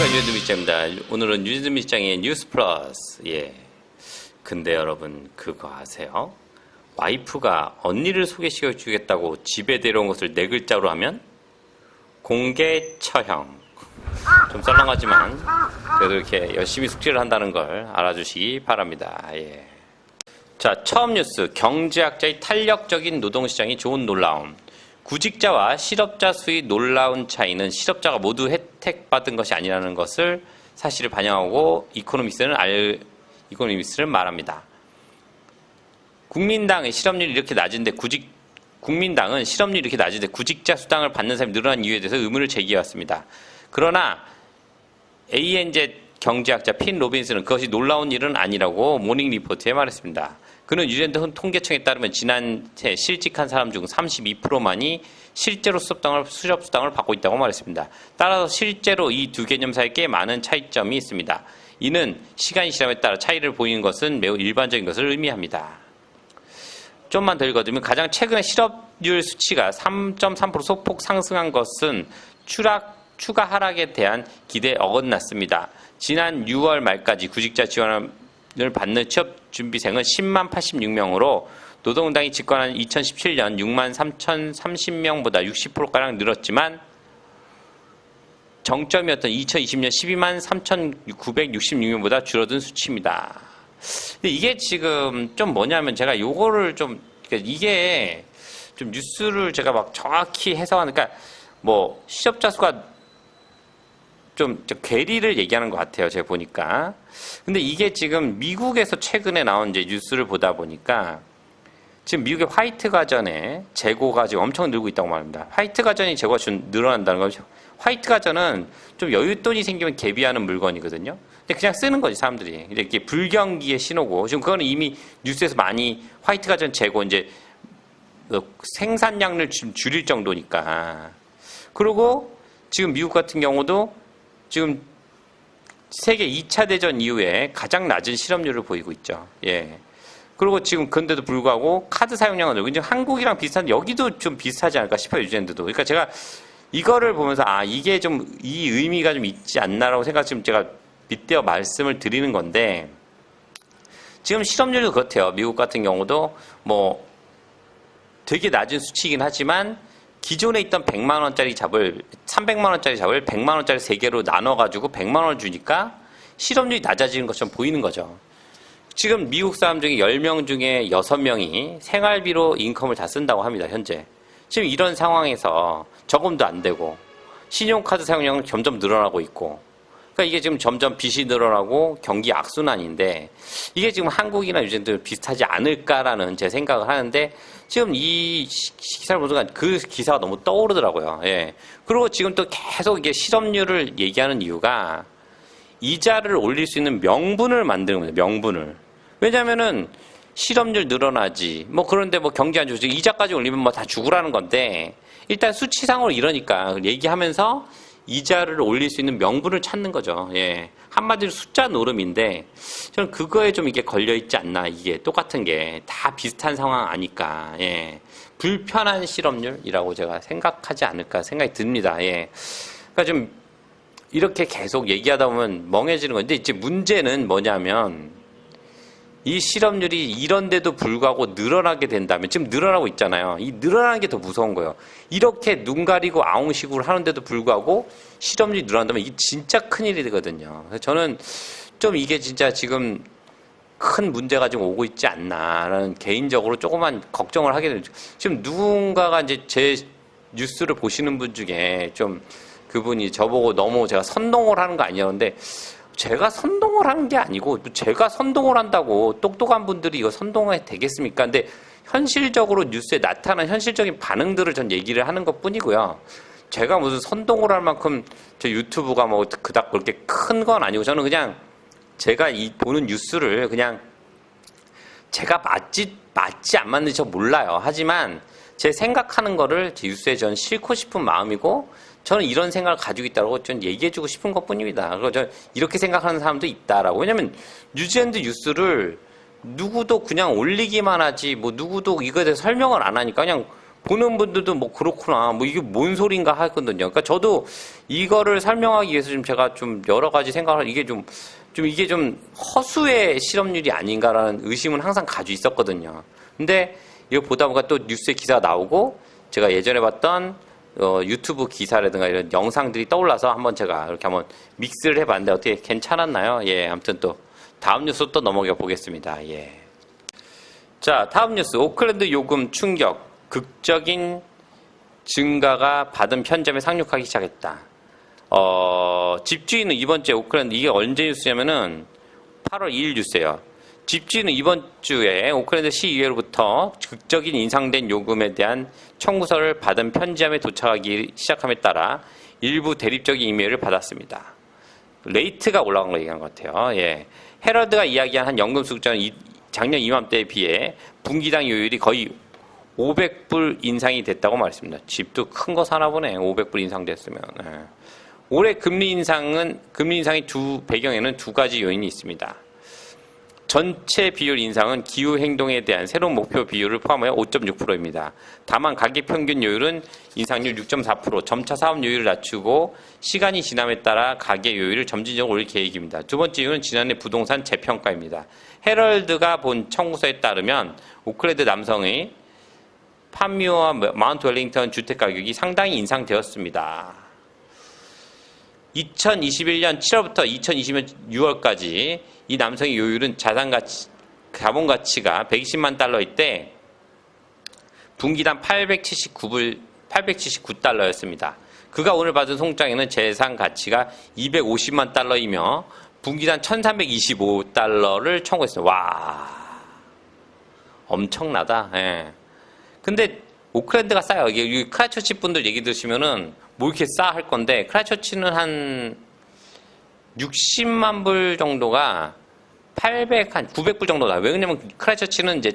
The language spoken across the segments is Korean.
안녕하십니까, 유현두 밑장입니다. 오늘은 유현두 밑장의 뉴스 플러스. 근데 여러분 그거 아세요? 와이프가 언니를 소개시켜 주겠다고 집에 데려온 것을 네 글자로 하면 공개 처형. 좀 썰렁하지만 그래도 이렇게 열심히 숙제를 한다는 걸 알아주시기 바랍니다. 자, 처음 뉴스. 경제학자의 탄력적인 노동시장이 좋은 놀라움. 구직자와 실업자 수의 놀라운 차이는 실업자가 모두 혜택받은 것이 아니라는 것을 사실을 반영하고 이코노미스트는 말합니다. 국민당은 실업률이 이렇게 낮은데 구직자 수당을 받는 사람이 늘어난 이유에 대해서 의문을 제기해왔습니다. 그러나 ANZ 경제학자 핀 로빈스는 그것이 놀라운 일은 아니라고 모닝 리포트에 말했습니다. 그는 뉴질랜드 통계청에 따르면 지난해 실직한 사람 중 32%만이 실제로 수습수당을 받고 있다고 말했습니다. 따라서 실제로 이 두 개념 사이에 꽤 많은 차이점이 있습니다. 이는 시간이 지남에 따라 차이를 보이는 것은 매우 일반적인 것을 의미합니다. 좀만 더 읽어드리면 가장 최근에 실업률 수치가 3.3% 소폭 상승한 것은 추가 하락에 대한 기대에 어긋났습니다. 지난 6월 말까지 구직자 지원을 받는 취업준비생은 10만 86명으로 노동당이 집권한 2017년 6만 3,030명보다 60%가량 늘었지만 정점이었던 2020년 12만 3,966명보다 줄어든 수치입니다. 근데 이게 지금 좀 뭐냐면 제가 요거를 이게 좀 뉴스를 제가 막 정확히 해석하니까 그러니까 뭐 실업자 수가 좀 괴리를 얘기하는 것 같아요. 제가 보니까. 근데 이게 지금 미국에서 최근에 나온 이제 뉴스를 보다 보니까 지금 미국의 화이트 가전의 재고가 지금 엄청 늘고 있다고 말합니다. 화이트 가전이 재고가 좀 늘어난다는 거죠. 화이트 가전은 좀 여윳돈이 생기면 개비하는 물건이거든요. 근데 그냥 쓰는 거지, 사람들이. 이렇게 불경기의 신호고, 지금 그거는 이미 뉴스에서 많이 화이트 가전 재고 이제 생산량을 좀 줄일 정도니까. 그리고 지금 미국 같은 경우도 지금 세계 2차 대전 이후에 가장 낮은 실업률을 보이고 있죠. 그리고 지금 그런데도 불구하고 카드 사용량은 늘고, 이제 한국이랑 비슷한데 여기도 좀 비슷하지 않을까 싶어요, 뉴질랜드도. 그러니까 제가 이거를 보면서 이게 좀 이 의미가 좀 있지 않나라고 생각 지금 제가 빗대어 말씀을 드리는 건데, 지금 실업률도 그렇대요. 미국 같은 경우도 뭐 되게 낮은 수치이긴 하지만 기존에 있던 100만 원짜리 잡을 300만 원짜리 잡을 100만 원짜리 3개로 나눠가지고 100만 원을 주니까 실업률이 낮아지는 것처럼 보이는 거죠. 지금 미국 사람 중에 10명 중에 6명이 생활비로 인컴을 다 쓴다고 합니다. 현재. 지금 이런 상황에서 저금도 안 되고 신용카드 사용량은 점점 늘어나고 있고, 그러니까 이게 지금 점점 빚이 늘어나고 경기 악순환인데 이게 지금 한국이나 뉴질랜드 비슷하지 않을까라는 제 생각을 하는데, 지금 이 기사를 보는 순간 그 기사가 너무 떠오르더라고요. 그리고 지금 또 계속 이게 실업률을 얘기하는 이유가 이자를 올릴 수 있는 명분을 만드는 거예요. 명분을. 왜냐면은 실업률 늘어나지. 뭐 그런데 뭐 경기 안 좋지. 이자까지 올리면 뭐 다 죽으라는 건데, 일단 수치상으로 이러니까 얘기하면서 이자를 올릴 수 있는 명분을 찾는 거죠. 한마디로 숫자 노름인데, 저는 그거에 좀 이게 걸려있지 않나. 이게 똑같은 게 다 비슷한 상황 아니까. 불편한 실업률이라고 제가 생각하지 않을까 생각이 듭니다. 그러니까 좀 이렇게 계속 얘기하다 보면 멍해지는 건데, 이제 문제는 뭐냐면 이 실업률이 이런데도 불구하고 늘어나게 된다면, 지금 늘어나고 있잖아요. 이 늘어나는 게 더 무서운 거예요. 이렇게 눈 가리고 아웅식으로 하는데도 불구하고 실업률이 늘어난다면 이게 진짜 큰일이 되거든요. 그래서 저는 좀 이게 진짜 지금 큰 문제가 지금 오고 있지 않나라는 개인적으로 조그만 걱정을 하게 되죠. 지금 누군가가 이제 제 뉴스를 보시는 분 중에 좀 그분이 저보고 너무 제가 선동을 하는 거 아니었는데, 제가 선동을 하는 게 아니고 제가 선동을 한다고 똑똑한 분들이 이거 선동이 되겠습니까? 근데 현실적으로 뉴스에 나타난 현실적인 반응들을 전 얘기를 하는 것 뿐이고요. 제가 무슨 선동을 할 만큼 제 유튜브가 뭐 그닥 그렇게 큰 건 아니고, 저는 그냥 제가 이 보는 뉴스를 그냥 제가 맞지 안 맞는지 저 몰라요. 하지만 제 생각하는 거를 제 뉴스에 전 싣고 싶은 마음이고, 저는 이런 생각을 가지고 있다고 전 얘기해주고 싶은 것 뿐입니다. 그리고 저는 이렇게 생각하는 사람도 있다라고. 왜냐면 뉴질랜드 뉴스를 누구도 그냥 올리기만 하지, 뭐 누구도 이거에 대해서 설명을 안 하니까 그냥 보는 분들도 뭐 그렇구나, 뭐 이게 뭔 소린가 하거든요. 그러니까 저도 이거를 설명하기 위해서 좀 제가 좀 여러 가지 생각을, 이게 이게 좀 허수의 실업률이 아닌가라는 의심은 항상 가지고 있었거든요. 근데 이거 보다 보니까 또 뉴스에 기사가 나오고, 제가 예전에 봤던 유튜브 기사라든가 이런 영상들이 떠올라서 한번 제가 이렇게 한번 믹스를 해봤는데 어떻게 괜찮았나요? 예, 아무튼 또 다음 뉴스 또 넘어가 보겠습니다. 예. 자, 다음 뉴스. 오클랜드 요금 충격. 극적인 증가가 받은 편점에 상륙하기 시작했다. 집주인은 이번 주에 오클랜드, 이게 언제 뉴스냐면은 8월 2일 뉴스예요. 집주인은 이번 주에 오클랜드 시의회로부터 극적인 인상된 요금에 대한 청구서를 받은 편지함에 도착하기 시작함에 따라 일부 대립적인 이메일을 받았습니다. 레이트가 올라간 거 얘기한 것 같아요. 예. 헤럴드가 이야기한 한 연금 수급자는 작년 이맘때에 비해 분기당 요율이 거의 500불 인상이 됐다고 말했습니다. 집도 큰 거 사나 보네. 500불 인상됐으면. 예. 올해 금리 인상의 배경에는 두 가지 요인이 있습니다. 전체 비율 인상은 기후 행동에 대한 새로운 목표 비율을 포함하여 5.6%입니다. 다만 가계 평균 요율은 인상률 6.4%, 점차 사업 요율을 낮추고 시간이 지남에 따라 가계 요율을 점진적으로 올릴 계획입니다. 두 번째 이유는 지난해 부동산 재평가입니다. 헤럴드가 본 청구서에 따르면 오클랜드 남성의 판묘와 마운트 웰링턴 주택 가격이 상당히 인상되었습니다. 2021년 7월부터 2020년 6월까지 이 남성의 요율은 자본 가치가 120만 달러일 때 분기당 879달러였습니다. 그가 오늘 받은 송장에는 재산 가치가 250만 달러이며 분기당 1325달러를 청구했어요. 와, 엄청나다. 예. 근데 오클랜드가 싸요. 이게 크라이처치 분들 얘기 들으시면은 뭐 이렇게 싸 할 건데, 크라이처치는 한 60만 불 정도가 한 900불 정도 나와요. 왜냐면 크라이처치는 이제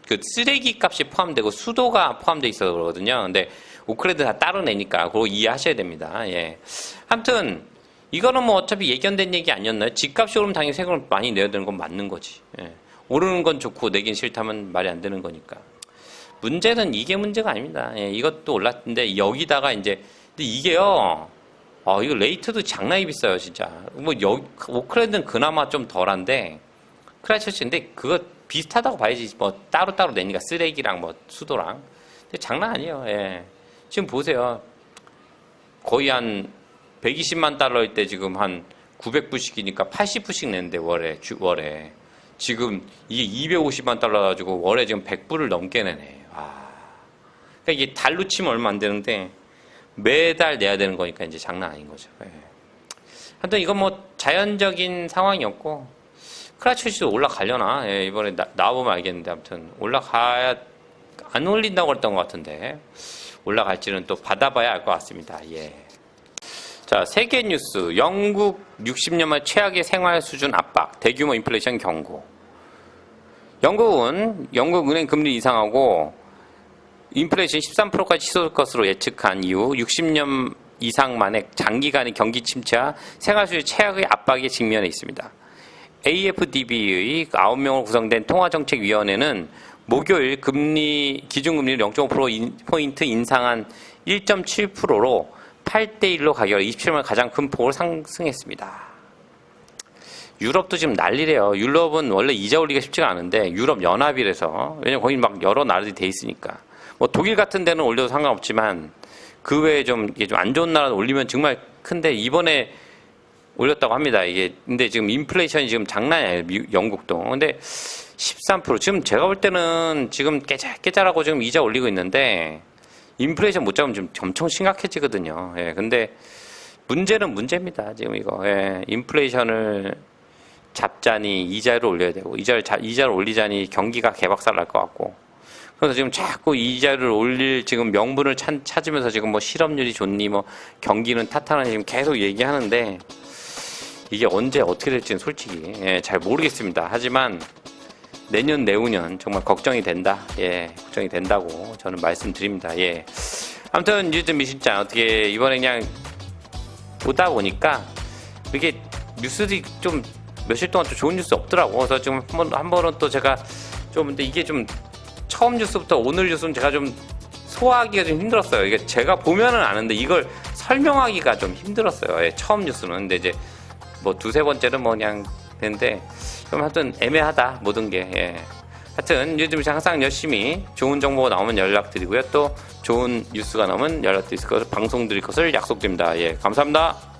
그 쓰레기 값이 포함되고 수도가 포함되어 있어서 그러거든요. 근데 오클랜드 다 따로 내니까 그거 이해하셔야 됩니다. 예. 아무튼 이거는 뭐 어차피 예견된 얘기 아니었나요? 집값이 오르면 당연히 세금을 많이 내야 되는 건 맞는 거지. 예. 오르는 건 좋고 내긴 싫다면 말이 안 되는 거니까. 문제는 이게 문제가 아닙니다. 예, 이것도 올랐는데 여기다가 이제 근데 이게요. 이거 레이트도 장난이 비싸요, 진짜. 뭐 오클랜드는 그나마 좀 덜한데 크라이처치인데 그거 비슷하다고 봐야지. 뭐 따로따로 내니까 쓰레기랑 뭐 수도랑. 근데 장난 아니에요. 예. 지금 보세요. 거의 한 120만 달러일 때 지금 한 900불씩이니까 80불씩 냈는데 월에. 지금 이게 250만 달러 가지고 월에 지금 100불을 넘게 내네. 그러니까 이게 달로 치면 얼마 안 되는데 매달 내야 되는 거니까 이제 장난 아닌 거죠. 예. 하여튼 이건 뭐 자연적인 상황이었고 크라이처치도 올라가려나? 예, 이번에 나와보면 알겠는데 아무튼 올라가야 안 올린다고 그랬던 것 같은데 올라갈지는 또 받아봐야 알 것 같습니다. 예. 자, 세계 뉴스. 영국 60년 말 최악의 생활 수준 압박, 대규모 인플레이션 경고. 영국은 영국 은행 금리 인상하고 인플레이션 13%까지 치솟을 것으로 예측한 이후 60년 이상 만에 장기간의 경기 침체와 생활 수준 최악의 압박에 직면해 있습니다. AFDB의 9명으로 구성된 통화정책위원회는 목요일 기준금리를 0.5%포인트 인상한 1.7%로 8대1로 가격을 27년 가장 큰 폭으로 상승했습니다. 유럽도 지금 난리래요. 유럽은 원래 이자 올리기가 쉽지가 않은데 유럽 연합이라서, 왜냐면 거기 막 여러 나라들이 돼 있으니까. 뭐 독일 같은 데는 올려도 상관없지만 그 외에 좀 안 좋은 나라는 올리면 정말 큰데 이번에 올렸다고 합니다. 이게 근데 지금 인플레이션이 지금 장난이 아니에요. 영국도. 근데 13% 지금 제가 볼 때는 지금 깨잘하고 지금 이자 올리고 있는데 인플레이션 못 잡으면 좀 엄청 심각해지거든요. 예. 근데 문제는 문제입니다. 지금 이거. 예. 인플레이션을 잡자니 이자를 올려야 되고 이자를 올리자니 경기가 개박살 날 것 같고. 그래서 지금 자꾸 이자를 올릴 지금 명분을 찾으면서 지금 뭐 실업률이 좋니 뭐 경기는 탄탄하니 지금 계속 얘기하는데 이게 언제 어떻게 될지는 솔직히 잘 모르겠습니다. 하지만 내년 내후년 정말 걱정이 된다. 예, 걱정이 된다고 저는 말씀드립니다. 예. 아무튼 뉴스 미신장 어떻게 이번에 그냥 보다 보니까 이게 뉴스들이 좀 며칠 동안 좀 좋은 뉴스 없더라고. 그래서 좀 한 번은 또 제가 좀 근데 이게 좀 처음 뉴스부터 오늘 뉴스는 제가 좀 소화하기가 좀 힘들었어요. 이게 제가 보면은 아는데 이걸 설명하기가 좀 힘들었어요. 예, 처음 뉴스는. 근데 이제 뭐 두세 번째는 뭐 그냥 되는데 좀 하여튼 애매하다 모든 게. 예. 하여튼 요즘 항상 열심히 좋은 정보가 나오면 연락드리고요. 또 좋은 뉴스가 나오면 연락드릴 것을 방송 드릴 것을 약속드립니다. 예, 감사합니다.